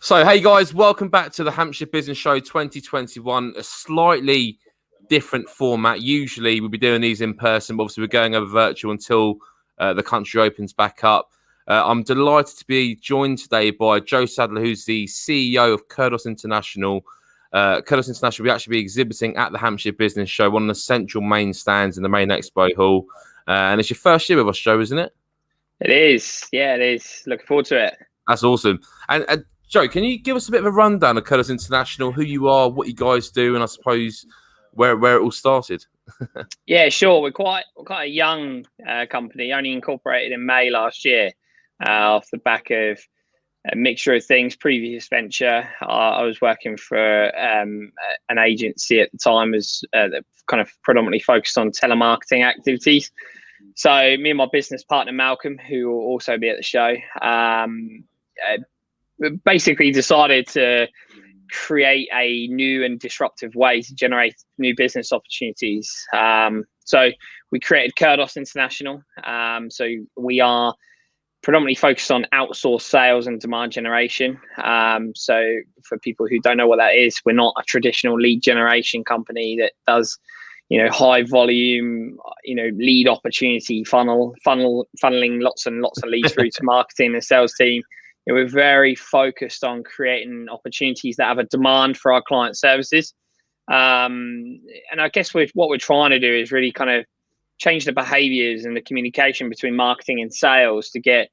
So, hey guys, welcome back to the Hampshire Business Show 2021. A slightly different format. Usually we'll be doing these in person, but obviously we're going over virtual until the country opens back up. I'm delighted to be joined today by Joe Sadler, who's the CEO of Kerdos International. Kerdos International will actually be exhibiting at the Hampshire Business Show, one of the central main stands in the main expo hall. And it's your first year with us, Joe, isn't it? It is. Yeah, it is. Looking forward to it. That's awesome. And Joe, can you give us a bit of a rundown of Kerdos International, who you are, what you guys do, and I suppose where it all started? Yeah, sure. We're quite a young company, only incorporated in May last year, off the back of a mixture of things. Previous venture, I was working for an agency at the time, that kind of predominantly focused on telemarketing activities. So me and my business partner Malcolm, who will also be at the show, basically decided to create a new and disruptive way to generate new business opportunities. So we created Kerdos International. So we are predominantly focused on outsourced sales and demand generation. So for people who don't know what that is, we're not a traditional lead generation company that does, high volume, lead opportunity funneling lots and lots of leads through to marketing and sales team. We're very focused on creating opportunities that have a demand for our client services. And I guess what we're trying to do is really kind of change the behaviors and the communication between marketing and sales to get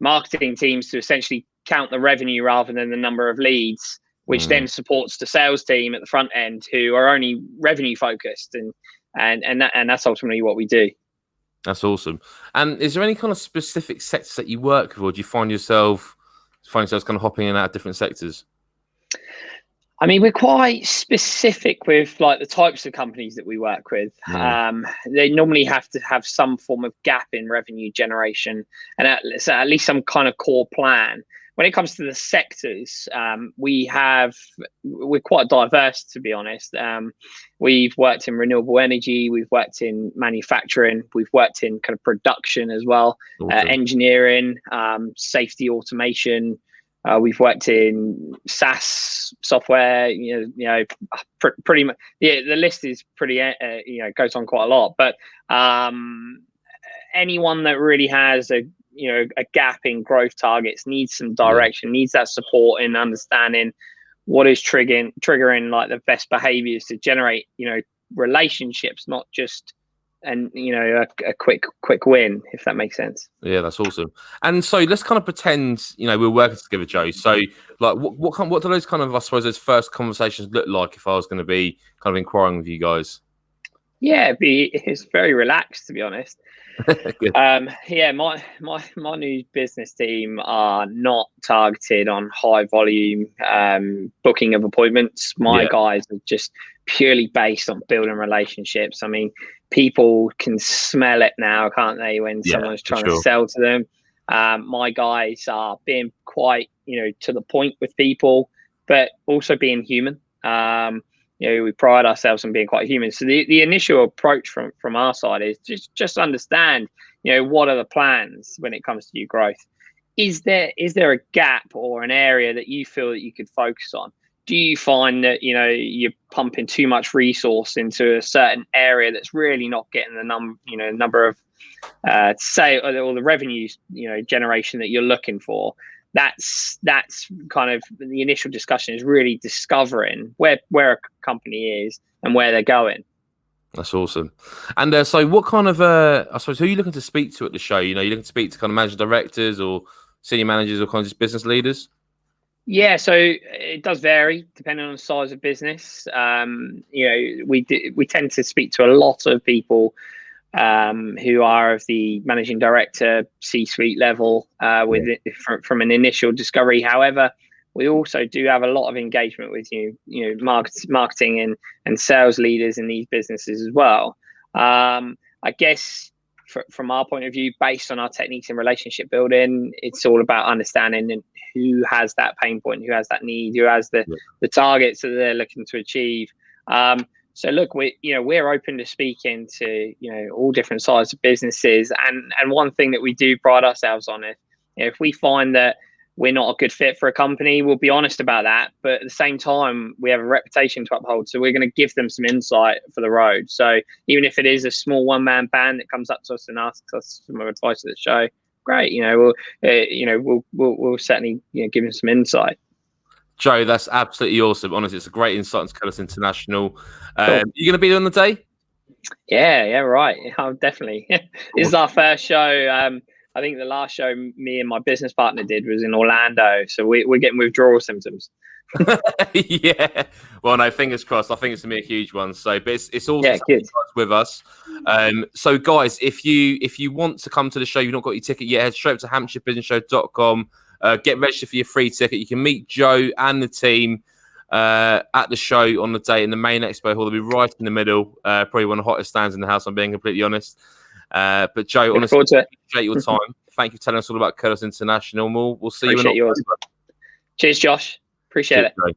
marketing teams to essentially count the revenue rather than the number of leads, which then supports the sales team at the front end who are only revenue focused. And that's ultimately what we do. That's awesome. And is there any kind of specific sectors that you work with, or do you find yourself kind of hopping in and out of different sectors? I mean, we're quite specific with like the types of companies that we work with. They normally have to have some form of gap in revenue generation and at least some kind of core plan. When it comes to the sectors, we're quite diverse, to be honest. We've worked in renewable energy, we've worked in manufacturing, we've worked in kind of production as well, awesome. Engineering, safety automation. We've worked in SaaS software. Pretty much. Yeah, the list is pretty. Goes on quite a lot. But anyone that really has a gap in growth targets needs some direction, needs that support in understanding what is triggering like the best behaviors to generate relationships, not just a quick win, if that makes sense. Yeah, that's awesome. And so let's kind of pretend we're working together, Joe. So like what do those kind of, I suppose, those first conversations look like if I was going to be kind of inquiring with you guys? Yeah, it's very relaxed, to be honest. Yeah, my new business team are not targeted on high volume booking of appointments. My guys are just purely based on building relationships. I mean, people can smell it now, can't they, when someone's trying to sell to them. My guys are being quite to the point with people, but also being human. We pride ourselves on being quite human. So the initial approach from our side is just understand, what are the plans when it comes to your growth? Is there a gap or an area that you feel that you could focus on? Do you find that, you're pumping too much resource into a certain area that's really not getting the number of sale or the revenue, generation that you're looking for? That's kind of the initial discussion, is really discovering where a company is and where they're going. That's awesome. And so what kind of, I suppose, who are you looking to speak to at the show? You're looking to speak to kind of managing directors or senior managers or kind of just business leaders? Yeah, so it does vary depending on the size of business. We tend to speak to a lot of people who are of the managing director, C-suite level, from an initial discovery. However, we also do have a lot of engagement with marketing and sales leaders in these businesses as well. I guess from our point of view, based on our techniques in relationship building, it's all about understanding who has that pain point, who has that need, who has the targets that they're looking to achieve. So look, we're open to speaking to all different sizes of businesses, and one thing that we do pride ourselves on is, if we find that we're not a good fit for a company, we'll be honest about that. But at the same time, we have a reputation to uphold. So we're going to give them some insight for the road. So even if it is a small one-man band that comes up to us and asks us some advice at the show, great. We'll certainly give them some insight. Joe, that's absolutely awesome. Honestly, it's a great insight into Kerdos International. Cool. You going to be there on the day? Yeah, right. Definitely. This is our first show. I think the last show me and my business partner did was in Orlando. So we're getting withdrawal symptoms. Yeah. Well, no, fingers crossed. I think it's going to be a huge one. So, but it's awesome to have you guys with us. So, guys, if you want to come to the show, you've not got your ticket yet, head straight to hampshirebusinessshow.com. Get registered for your free ticket. You can meet Joe and the team at the show on the day in the main expo hall. They'll be right in the middle. Probably one of the hottest stands in the house, I'm being completely honest. But Joe, honestly, appreciate your time. Thank you for telling us all about Kerdos International. We'll see you in October. Cheers, Josh. Appreciate it. Joe.